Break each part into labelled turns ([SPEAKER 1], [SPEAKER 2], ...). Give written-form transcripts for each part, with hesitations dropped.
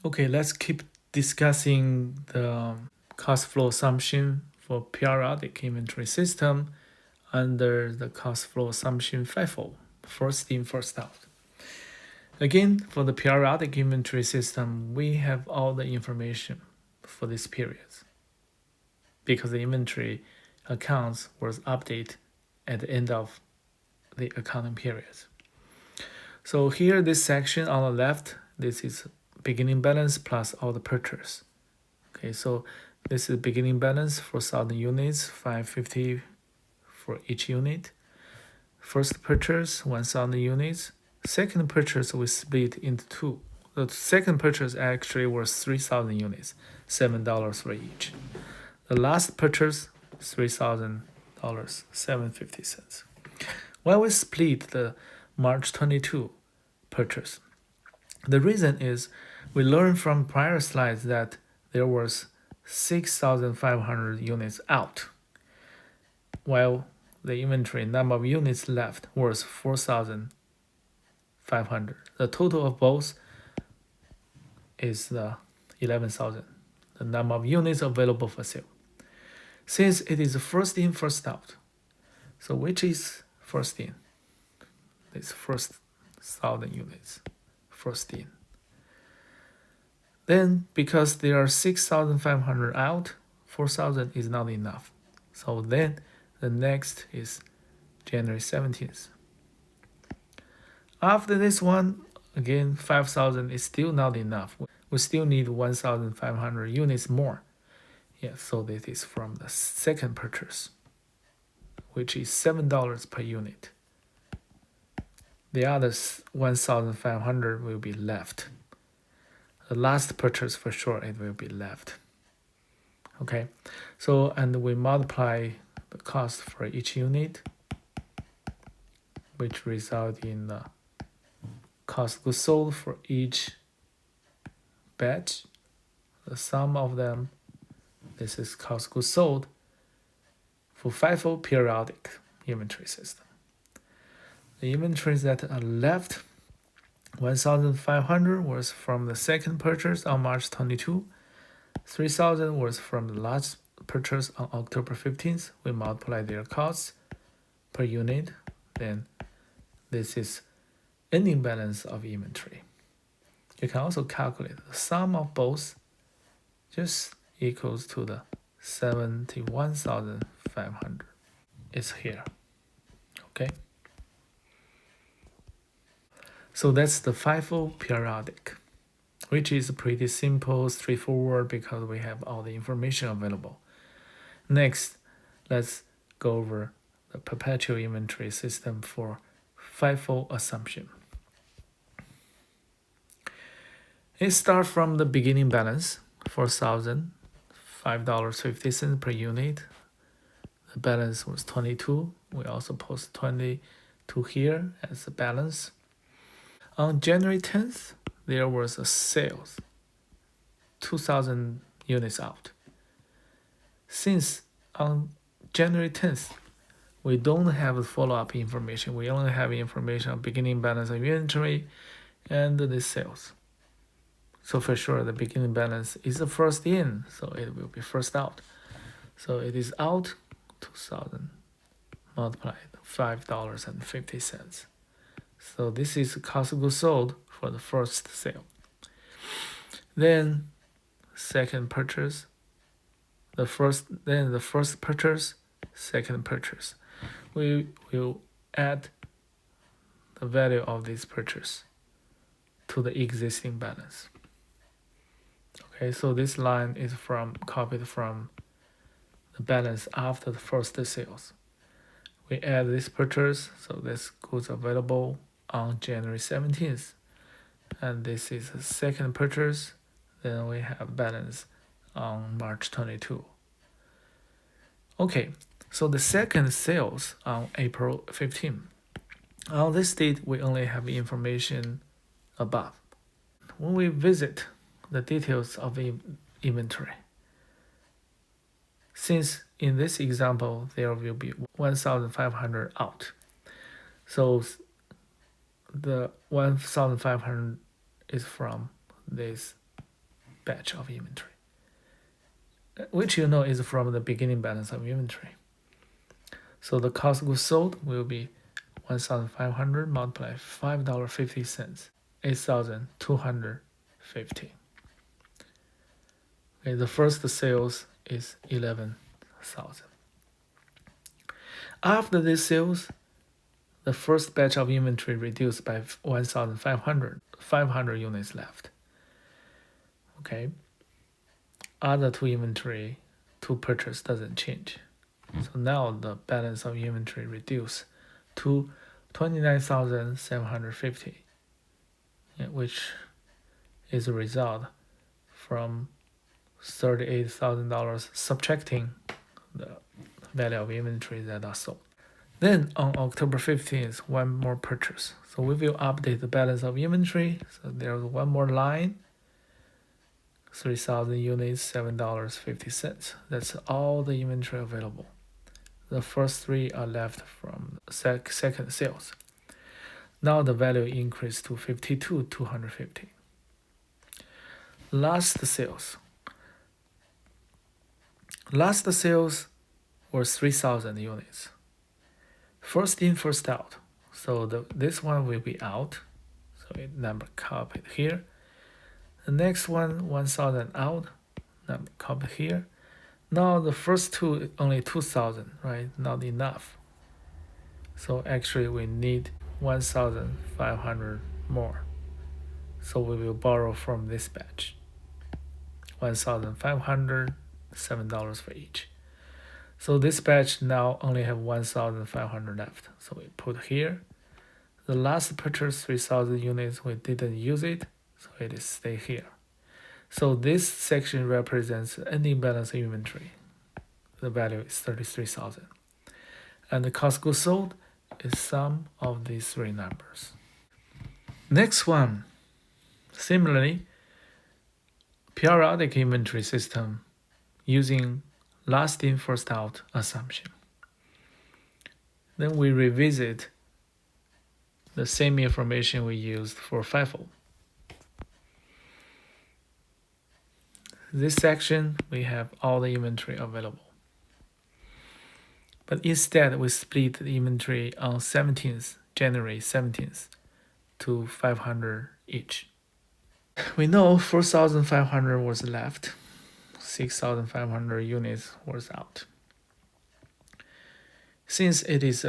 [SPEAKER 1] Okay, let's keep discussing the cost flow assumption for periodic inventory system under the cost flow assumption FIFO, first in, first out. Again, for the periodic inventory system, we have all the information for this period because the inventory accounts was updated at the end of the accounting period. So here, this section on the left, this is beginning balance plus all the purchase. Okay, so this is beginning balance for 1,000 units, 550 for each unit. First purchase, 1,000 units. Second purchase, we split into two. The second purchase actually was 3,000 units, $7 for each. The last purchase, $3,000, $7.50. Why we split the March 22 purchase? The reason is we learned from prior slides that there was 6,500 units out, while the inventory number of units left was 4,500. The total of both is the 11,000, the number of units available for sale. Since it is first in, first out, so which is first in? It's first 1,000 units, first in. Then, because there are 6,500 out, 4,000 is not enough. So then the next is January 17th. After this one, again, 5,000 is still not enough. We still need 1,500 units more. Yeah, so this is from the second purchase, which is $7 per unit. The other 1,500 will be left. The last purchase for sure it will be left. Okay, so and we multiply the cost for each unit, which result in the cost of goods sold for each batch. The sum of them, this is cost of goods sold for FIFO periodic inventory system. The inventories that are left, 1,500 was from the second purchase on March 22. 3,000 was from the last purchase on October 15th. We multiply their costs per unit. Then this is ending balance of inventory. You can also calculate the sum of both just equals to the 71,500. It's here. Okay. So that's the FIFO periodic, which is pretty simple, straightforward because we have all the information available. Next, let's go over the perpetual inventory system for FIFO assumption. It starts from the beginning balance, 4,000, $5.50 per unit. The balance was 22. We also post 22 here as a balance. On January 10th, there was a sales, 2,000 units out. Since on January 10th, we don't have follow-up information. We only have information on beginning balance of inventory and the sales. So for sure, the beginning balance is the first in, so it will be first out. So it is out 2,000 multiplied $5.50. So this is cost of goods sold for the first sale. Then second purchase, the first purchase, second purchase. We will add the value of this purchase to the existing balance. Okay, so this line is copied from the balance after the first sales. We add this purchase, so this goods available on January 17th. And this is the second purchase. Then we have balance on March 22. Okay, so the second sales on April 15. On this date, we only have information above. When we visit the details of the inventory, since in this example, there will be 1,500 out. So the 1,500 is from this batch of inventory, which you know is from the beginning balance of inventory. So the cost of goods sold will be 1,500 multiplied $5.50, 8,250. Okay, the first sales is 11,000. After this sales, the first batch of inventory reduced by 1,500, 500 units left. Okay. Other two inventory, to purchase doesn't change. So now the balance of inventory reduced to 29,750, which is a result from $38,000 subtracting the value of inventory that are sold. Then on October 15th, one more purchase. So we will update the balance of inventory. So there's one more line, 3,000 units, $7.50. That's all the inventory available. The first three are left from second sales. Now the value increased to 52,250. Last sales. Last sales was 3,000 units. First in, first out. So this one will be out. So it number copied here. The next one, 1,000 out, number copied here. Now the first two, only 2,000, right? Not enough. So actually we need 1,500 more. So we will borrow from this batch. 1,500, $7 for each. So this batch now only have 1,500 left. So we put here. The last purchase 3,000 units, we didn't use it, so it is stay here. So this section represents ending balance inventory. The value is 33,000. And the cost of goods sold is sum of these three numbers. Next one, similarly, periodic inventory system using last in, first out assumption. Then we revisit the same information we used for FIFO. This section, we have all the inventory available. But instead, we split the inventory on January 17th to 500 each. We know 4,500 was left, 6,500 units was out. Since it is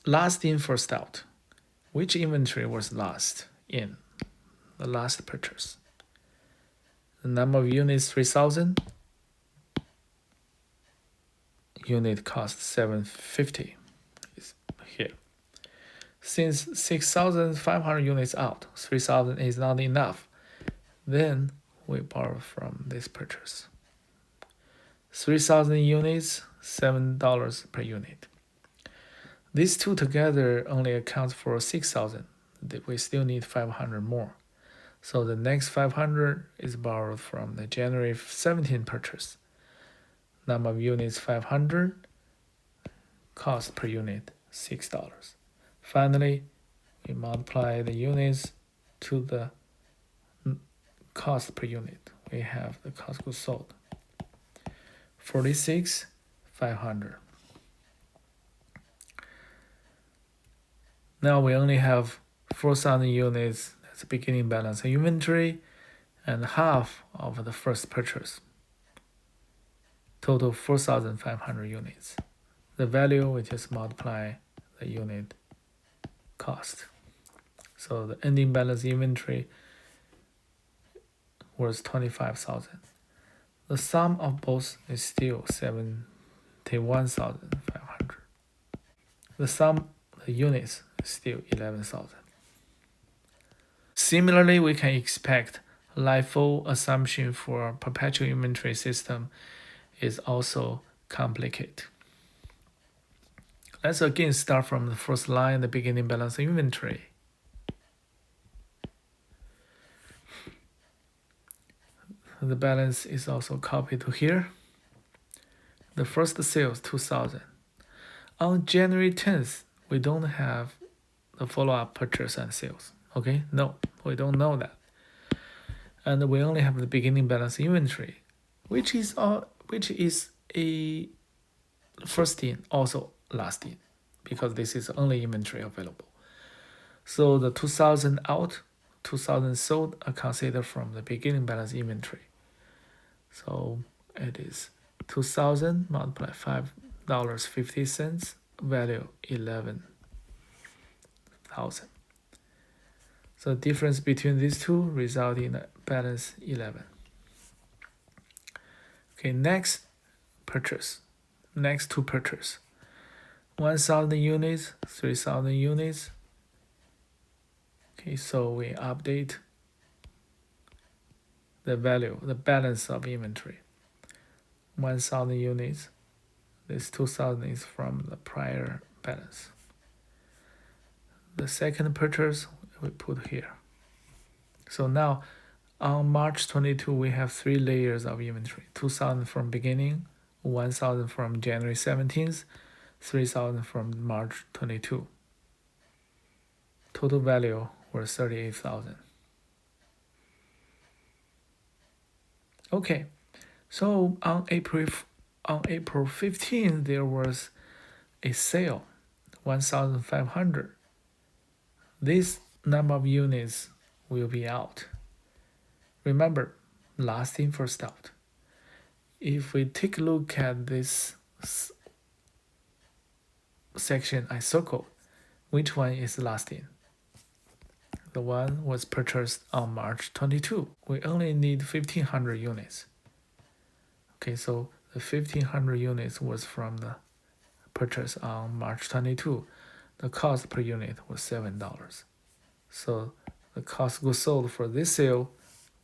[SPEAKER 1] last in, first out, which inventory was last in the last purchase? The number of units 3,000. Unit cost 750 is here. Since 6,500 units out, 3,000 is not enough, then we borrow from this purchase. 3,000 units, $7 per unit. These two together only account for 6,000. We still need 500 more. So the next 500 is borrowed from the January 17 purchase. Number of units 500, cost per unit $6. Finally, we multiply the units to the cost per unit. We have the cost of goods sold, 46,500. Now we only have 4,000 units. That's the beginning balance of inventory, and half of the first purchase. Total 4,500 units. The value we just multiply the unit cost. So the ending balance inventory was 25,000. The sum of both is still 71,500. The sum of the units is still 11,000. Similarly, we can expect LIFO assumption for perpetual inventory system is also complicated. Let's again start from the first line, the beginning balance inventory. The balance is also copied to here. The first sales, 2,000. On January 10th, we don't have the follow-up purchase and sales. Okay, no, we don't know that. and we only have the beginning balance inventory, which is a first in, also last in, because this is only inventory available. So the 2000 out, 2000 sold are considered from the beginning balance inventory. So it is 2000 multiplied $5.50, value 11,000. So the difference between these two result in a balance 11. Okay, next purchase. Next to purchase. 1,000 units, 3,000 units. Okay, so we update the value, the balance of inventory. 1,000 units. This 2,000 is from the prior balance. The second purchase we put here. So now on March 22, we have 3 layers of inventory. 2,000 from beginning, 1,000 from January 17th, 3,000 from March 22. Total value was 38,000. Okay, so on April 15th, there was a sale, 1,500. This number of units will be out. Remember, last in, first out. If we take a look at this section I circled, which one is last in? The one was purchased on March 22. We only need 1,500 units. Okay, so the 1,500 units was from the purchase on March 22. The cost per unit was $7. So the cost of goods sold for this sale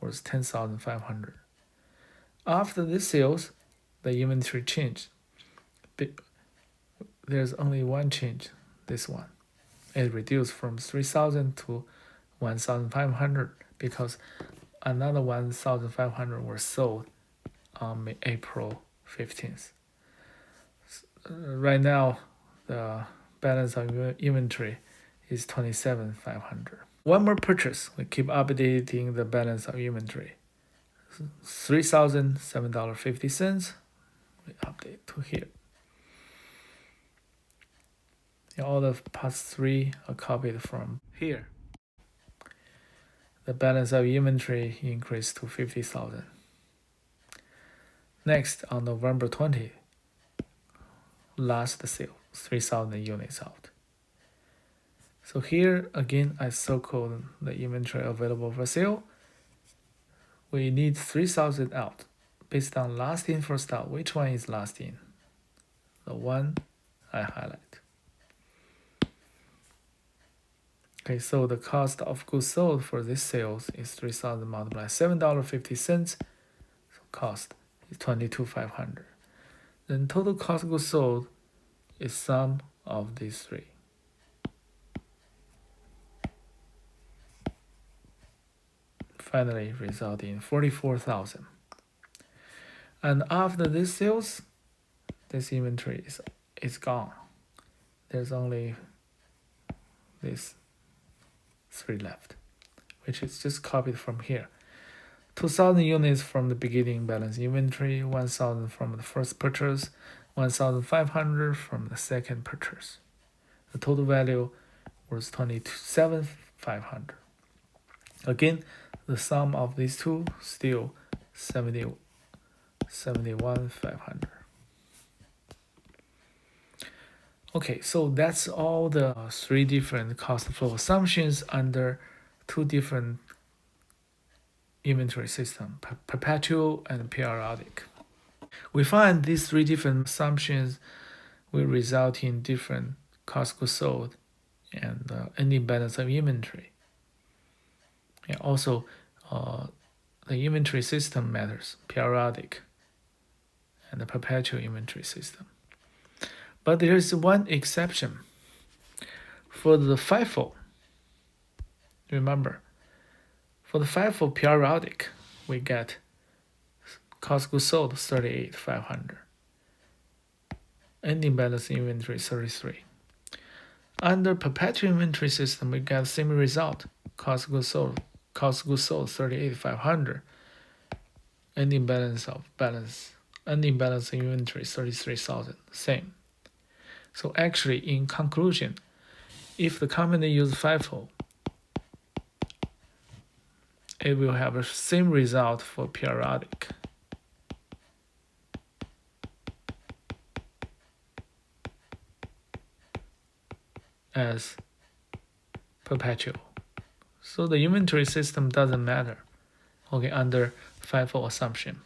[SPEAKER 1] was 10,500. After this sales, the inventory changed. There's only one change, this one. It reduced from 3,000 to 1,500 because another 1,500 were sold on April 15th. Right now, the balance of inventory is 27,500. One more purchase, we keep updating the balance of inventory. 3,000, $7.50. We update to here. And all the past 3 are copied from here. The balance of inventory increased to 50,000. Next, on November 20, last sale, 3,000 units out. So here again, I circled the inventory available for sale. We need 3,000 out. Based on last in, first out, which one is last in? The one I highlight. Okay, so the cost of goods sold for this sales is 3,000 multiplied $7.50. So cost is 22,500. Then total cost of goods sold is sum of these 3. Finally, result in 44,000. And after this sales, this inventory is gone. There's only this 3 left, which is just copied from here. 2,000 units from the beginning balance inventory, 1,000 from the first purchase, 1,500 from the second purchase. The total value was 27,500. Again, the sum of these two still 71,500. Okay, so that's all the 3 different cost flow assumptions under 2 different inventory systems, perpetual and periodic. We find these 3 different assumptions will result in different cost of goods sold and ending balance of inventory. And also, the inventory system matters, periodic and the perpetual inventory system. But there is one exception. For the FIFO, remember, for the FIFO periodic, we get cost of goods sold 38,500. Ending balance inventory 33. Under perpetual inventory system, we get same result, cost of goods sold cost of goods sold 38,500. Ending balance inventory 33,000. Same. So actually, in conclusion, if the company uses FIFO, it will have the same result for periodic as perpetual. So the inventory system doesn't matter, okay, under FIFO assumption.